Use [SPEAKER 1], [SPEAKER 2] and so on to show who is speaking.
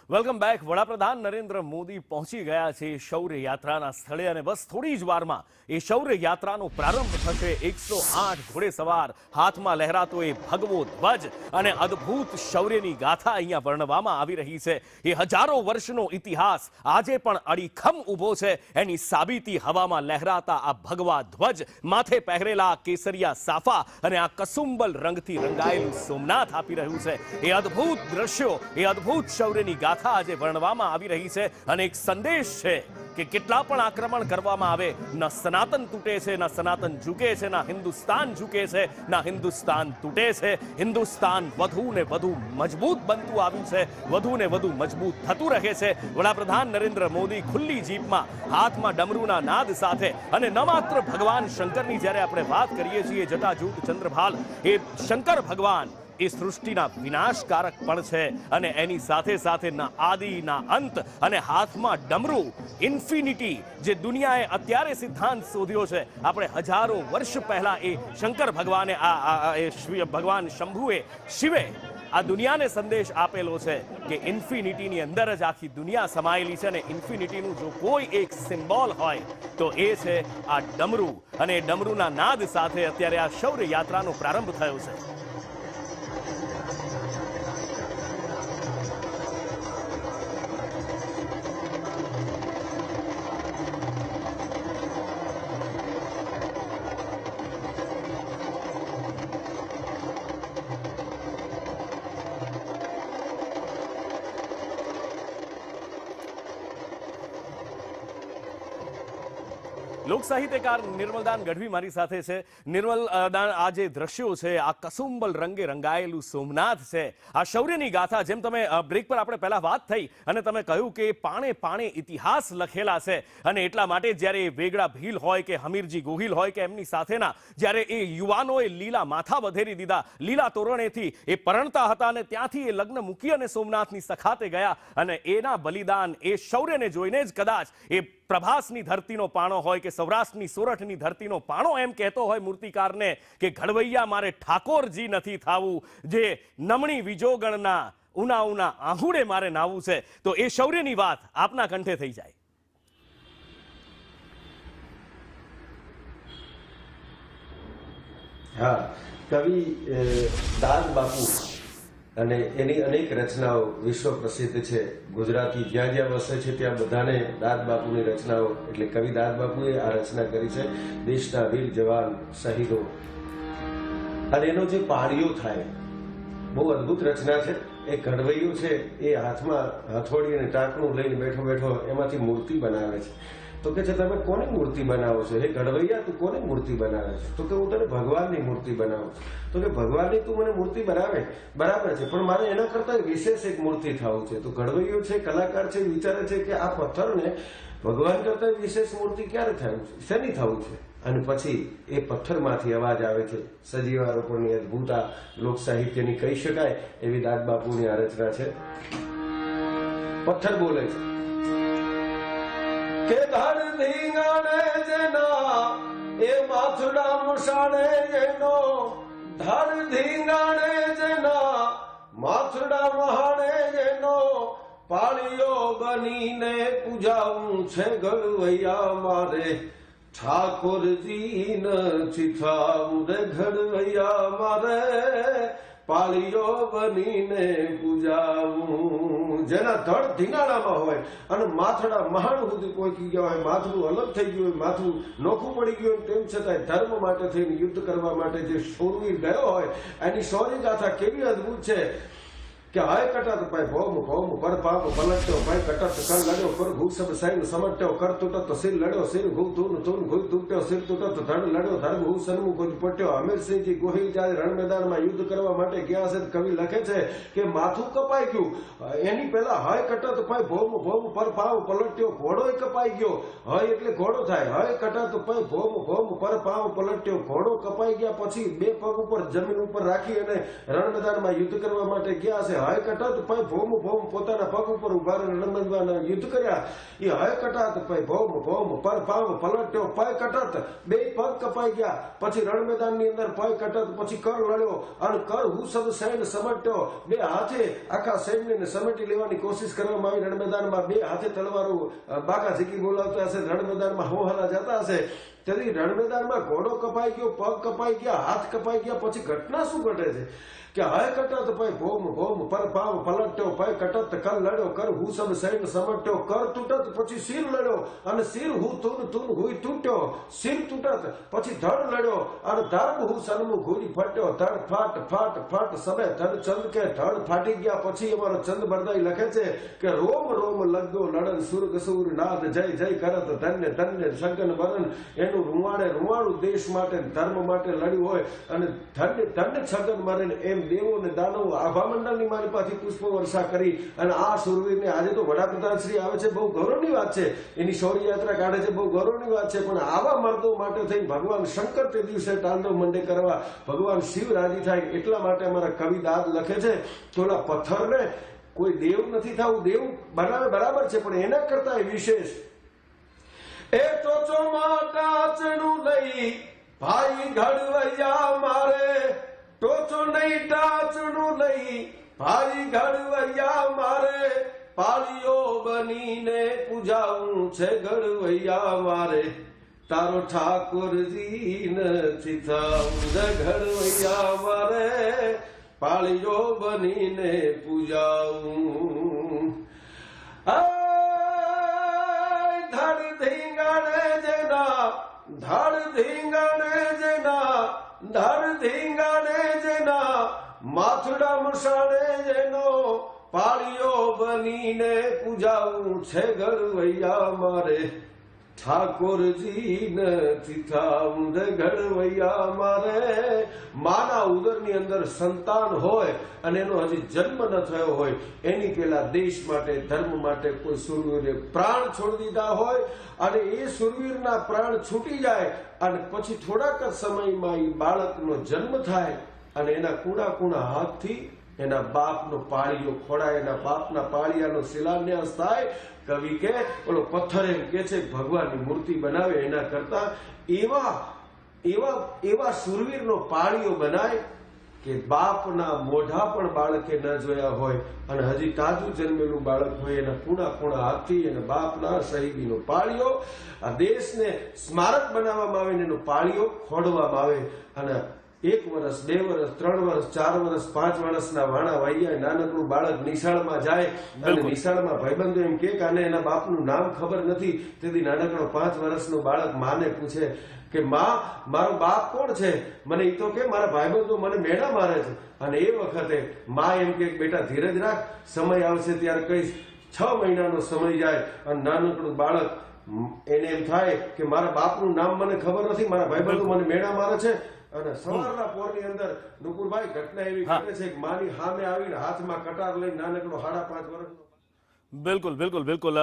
[SPEAKER 1] Welcome back. વડાપ્રધાન નરેન્દ્ર મોદી પહોંચી ગયા છે શૌર્ય યાત્રાના સ્થળે અને બસ થોડી જ વારમાં એ શૌર્ય યાત્રાનો પ્રારંભ થશે. 108 ઘોડેસવાર, હાથમાં લહેરાતો એ ભગવો ધ્વજ અને અદ્ભુત શૌર્યની ગાથા અહીંયા વર્ણવવામાં આવી રહી છે. એ હજારો વર્ષનો ઇતિહાસ આજે પણ અડીખમ ઊભો છે. એની સાબિતી હવામાં લહેરાતા આ ભગવા ધ્વજ, માથે પહેરેલા કેસરિયા સાફા અને આ કસુંબલ રંગથી રંગાયેલું સોમનાથ આપી રહ્યું છે. એ અદ્ભુત દ્રશ્યો, એ અદ્ભુત શૌર્યની ગાથા આજે વર્ણવવામાં આવી રહી છે અને એક સંદેશ છે કે કેટલા પણ આક્રમણ કરવામાં આવે, ન સનાતન તૂટે છે, ન સનાતન ઝૂકે છે, ન હિન્દુસ્તાન ઝૂકે છે, ન હિન્દુસ્તાન તૂટે છે. હિન્દુસ્તાન વધુ ને વધુ મજબૂત બનતું આવ્યું છે, વધુ ને વધુ મજબૂત થતું રહે છે. વડાપ્રધાન નરેન્દ્ર મોદી ખુલ્લી જીપમાં, હાથમાં ડમરૂના નાદ સાથે અને ન માત્ર ભગવાન શંકરની જ્યારે આપણે વાત કરીએ છીએ, જટાજૂટ ચંદ્રભાલ, એ શંકર ભગવાન એ સૃષ્ટિના વિનાશકારક પણ છે અને એની સાથે સાથે ના આદિ ના અંત અને હાથમાં ડમરું, ઇન્ફિનિટી, જે દુનિયાએ અત્યારે સિદ્ધાંત શોધ્યો છે. આપણે હજારો વર્ષ પહેલા એ શંકર ભગવાને ભગવાન શંભુએ, શિવે આ દુનિયાને સંદેશ આપેલો છે કે ઇન્ફિનિટીની અંદર જ આખી દુનિયા સમાયેલી છે અને ઇન્ફિનિટીનું જો કોઈ એક સિમ્બોલ હોય તો એ છે આ ડમરું. અને ડમરૂના નાદ સાથે અત્યારે આ શૌર્ય યાત્રાનો પ્રારંભ થયો છે. લોક સાહિત્યકાર નિર્મલદાન ગઢવી મારી સાથે છે. નિર્મલદાન, આ જે દ્રશ્યો છે, આ કસુંબલ રંગે રંગાયેલું સોમનાથ છે, આ શૌર્યની ગાથા, જેમ તમે બ્રેક પર આપણે પહેલા વાત થઈ અને તમે કહ્યું કે પાણે પાણે ઇતિહાસ લખેલા છે અને એટલા માટે જ્યારે વેગડા ભીલ હોય કે હમીરજી ગોહિલ હોય કે એમની સાથેના જ્યારે એ યુવાનોએ લીલા માથા વધેરી દીધા, લીલા તોરણેથી એ પરણતા હતા અને ત્યાંથી એ લગ્ન મૂકી અને સોમનાથની સખાતે ગયા અને એના બલિદાન, એ શૌર્યને જોઈને જ કદાચ એ પ્રભાસની ધરતીનો પાણો હોય કે સૌરાષ્ટ્રની સોરઠની ધરતીનો પાણો એમ કહેતો હોય મૂર્તિકારને કે ઘડવૈયા મારે ઠાકોરજી નથી થાવું, જે નમણી વિજોગણના ઉના ઉના આહુડે મારે નાવું છે. તો એ શૌર્યની વાત આપના કંઠે થઈ જાય.
[SPEAKER 2] હા, કવિ દાસ બાપુ અને એની અનેક રચનાઓ વિશ્વ પ્રસિદ્ધ છે. ગુજરાતી જ્યાં જ્યાં વસે છે ત્યાં બધાને દાદ બાપુની રચનાઓ, એટલે કવિ દાદ બાપુએ આ રચના કરી છે, દેશના વીર જવાન શહીદો. અને એનો જે પાળીઓ થાય, બહુ અદભુત રચના છે. એ ઘડવૈયો છે, એ હાથમાં હથોડી અને ટાંકણું લઈને બેઠો બેઠો એમાંથી મૂર્તિ બનાવે છે. તો કે છે, તમે કોની મૂર્તિ બનાવો છો? હે ઘડવૈયા, તું કોની મૂર્તિ બનાવે છે? તો કે હું તને ભગવાનની મૂર્તિ બનાવું છું. તો કે ભગવાનની તું મને મૂર્તિ બનાવે, બરાબર છે, પણ મારે એના કરતા વિશેષ એક મૂર્તિ થવું છે. તો ઘડવૈયો છે, કલાકાર છે, વિચારે છે કે આ પથ્થરને ભગવાન કરતા વિશેષ મૂર્તિ ક્યારે થયું છે, શેની થવું છે? અને પછી એ પથ્થરમાંથી અવાજ આવે છે. સજીવારોપણની અદભુત આ લોક સાહિત્યની કહી શકાય એવી દાદ બાપુની આ રચના છે. પથ્થર બોલે છે કે ધડ ધીંગાણે જેના એ માથડા મુસાણે એનો, ધડ ધીંગાણે જેના માથડા મહાણે એનો, પાળીઓ બનીને પૂજાવું છે ઘડવૈયા મારે, ઠાકોરજી નથી થાવું રે ઘડવૈયા મારે, પાળીઓ બનીને પૂજાવું. જેના ધડ ધીંગાણામાં હોય અને માથડા મહાણ સુધી પહોંચી ગયા હોય, માથડું અલગ થઈ ગયું હોય, માથું નોખું પડી ગયું હોય, તેમ છતાં ધર્મ માટે થઈને યુદ્ધ કરવા માટે જે શૂરવીર ગયો હોય, એની શૌર્ય ગાથા કેવી અદભુત છે કે હાય કટત પાય ભૌમ ભૌમ પર પાપ પલટ્યો, પાય કટત કર લડ્યો પર ઘૂ સબ સાઈન સમટ્યો, કર તૂટત સિર લડ્યો સિર ઘૂ ધૂન ધૂન ઘૂ તૂટ્યો, સિર તૂટત ધડ લડ્યો ધડ ઘૂ સન્મુખ ગુજ પટ્યો. હમીરસિંહજી ગોહિલ જ્યારે રણ મેદાનમાં યુદ્ધ કરવા માટે ગયા છે, કવિ લખે છે કે માથું કપાઈ ગયું, એની પહેલા હાય કટત પાય ભૌમ ભૌમ પર પાવ પલટ્યો, ઘોડો કપાઈ ગયો. હાય એટલે ઘોડો થાય, હાય કટત પાય ભૌમ ભૌમ પર પાવ પલટ્યો, ઘોડો કપાઈ ગયા પછી બે પગ ઉપર જમીન ઉપર રાખી અને રણ મેદાનમાં યુદ્ધ કરવા માટે ગયા છે. હય કટત પય ભોમ ભોમ પોતાના પગ ઉપર ઉભા રહીને રણબંધવાના યુદ્ધ કર્યા. એ હય કટાત પય ભોમ ભોમ પર પાવ પલટ્યો પય કટત બે પગ કપાઈ ગયા. પછી રણ મેદાનની અંદર પય કટત પછી કર લડ્યો અને કર હું સદ સૈન્ય સમટ્યો. બે હાથે આખા સૈન્યને સમેટી લેવાની કોશિશ કરવામાં આવી. રણ મેદાનમાં બે હાથે તલવારો બાકા ઝીકી બોલાવતા હશે, રણ મેદાનમાં હોહાલા જતા હશે. તેથી રણ મેદાનમાં ઘોડો કપાઈ ગયો, પગ કપાઈ ગયા, હાથ કપાઈ ગયા. પછી ઘટના શું ઘટે છે કે હય કટત પય ભોમ ભોમ પર પાવ પલટ્યો પય કટત કર લડ્યો કર હું સબ સૈન્ય સમટ્યો. કર તૂટત પછી શિર લડ્યો અને શિર હું તુન તુન હુઈ તૂટ્યો. શિર તૂટત પછી ધડ લડ્યો અને ધડ હું સન્મુખ ઘોડી ફટ્યો. ધડ ફાટ ફાટ ફાટ સબે ધડ ચંદ કે ધડ ફાટી ગયા. પછી અમારો ચંદ બરદાઈ લખે છે કે રોમ રોમ લગ્યો લડન સુરગ સુર નાદ જય જય કરત ધન્ય ધન્ય સગન વરન. એનું રૂવાડે રૂવાડું દેશ માટે ધર્મ માટે લડ્યું હોય અને ધન્ય ધન્ય છગન મરણ. એમ દેવો અને દાનવો આભા મંડળની મારી પાસેથી પુષ્પો વર્ષા કરી અને આ સુરવીરને આજે તો વડાપ્રધાન શ્રી આવે છે, બહુ ગૌરવની વાત છે. એની શૌર્ય યાત્રા કાઢે છે, બહુ ગૌરવની વાત છે. પણ આવા મર્દો માટે થઈ ભગવાન શંકર તે દિવસે તાંડવ મંડે કરવા ભગવાન શિવ રાજી થાય. એટલા માટે અમારા કવિ દાદ લખે છે કે ઓલા પથ્થરને કોઈ દેવ નથી થવું, દેવ બનાવે બરાબર છે, પણ એના કરતા વિશેષ એ ટોચો ટાચણું લઈ ભાઈ ઘડવૈયા મારે. ટોચો નહીં ટાચણું લઈ ભાઈ ઘડવૈયા મારે. પાળીઓ બનીને પૂજાવું છે ઘડવૈયા મારે. તારો ઠાકોરજી નથી થાવું ઘડવૈયા મારે. પાળીઓ બનીને પૂજાવું. ધડ ધીંગાણે જેના ધડ ધીંગાણે જેના ધડ ધીંગાણે જેના માથડા મસાણે જેનો. પાળીઓ બનીને પૂજાવું છે ઘડવૈયા મારે. ઠાકોરજી નથી થાવું ઘડવૈયા મારે. માના ઉદરની અંદર સંતાન હોય અને એનો હજી જન્મ ન થયો હોય એની પેલા દેશ માટે ધર્મ માટે કોઈ સુરવીરે પ્રાણ છોડી દીધા હોય અને એ સુરવીરના પ્રાણ છૂટી જાય અને પછી થોડાક જ સમયમાં એ બાળકનો જન્મ થાય અને એના કુણા કુણા હાથથી એના બાપનો પાળીઓ ખોડાય, એના બાપના પાળિયાનો શિલાન્યાસ થાય. કવિ કે ઓલો પથ્થર એમ કે છે ભગવાનની મૂર્તિ બનાવે એના કરતા એવા એવા એવા સુરવીરનો પાળીઓ બનાય કે બાપના મોઢા પણ બાળકે ન જોયા હોય અને હજી તાજું જન્મેલું બાળક હોય એના કુણા કુણા હાથથી અને બાપના શહીદીનો પાળીઓ આ દેશને સ્મારક બનાવવામાં આવે ને એનો પાળીઓ ખોડવામાં આવે. અને 1 વર્ષ 2 વર્ષ 3 વર્ષ 4 વર્ષ 5 વર્ષના વાણા વાయ్યા નાનકડું બાળક નિશાળમાં જાય અને નિશાળમાં ભાઈબંધો એમ કે આને એના બાપનું નામ ખબર નથી. તેથી નાનકડો 5 વર્ષનો બાળક માને પૂછે કે માં મારો બાપ કોણ છે? મને એ તો કે મારા ભાઈબંધો મને મેણા મારે છે. અને એ વખતે માં એમ કે બેટા ધીરજ રાખ, સમય આવશે ત્યારે કહીશ. 6 મહિનાનો સમય જાય અને નાનકડું બાળક એને એમ થાય કે મારા બાપનું નામ મને ખબર નથી, મારા ભાઈબંધો મને મેણા મારે છે. અને સવારના પોરની અંદર નુપુરભાઈ ઘટના એવી ઘટે છે કે માની સામે આવીને હાથમાં કટાર લઈને નાનકડો 5.5 વર્ષનો.
[SPEAKER 1] બિલકુલ બિલકુલ બિલકુલ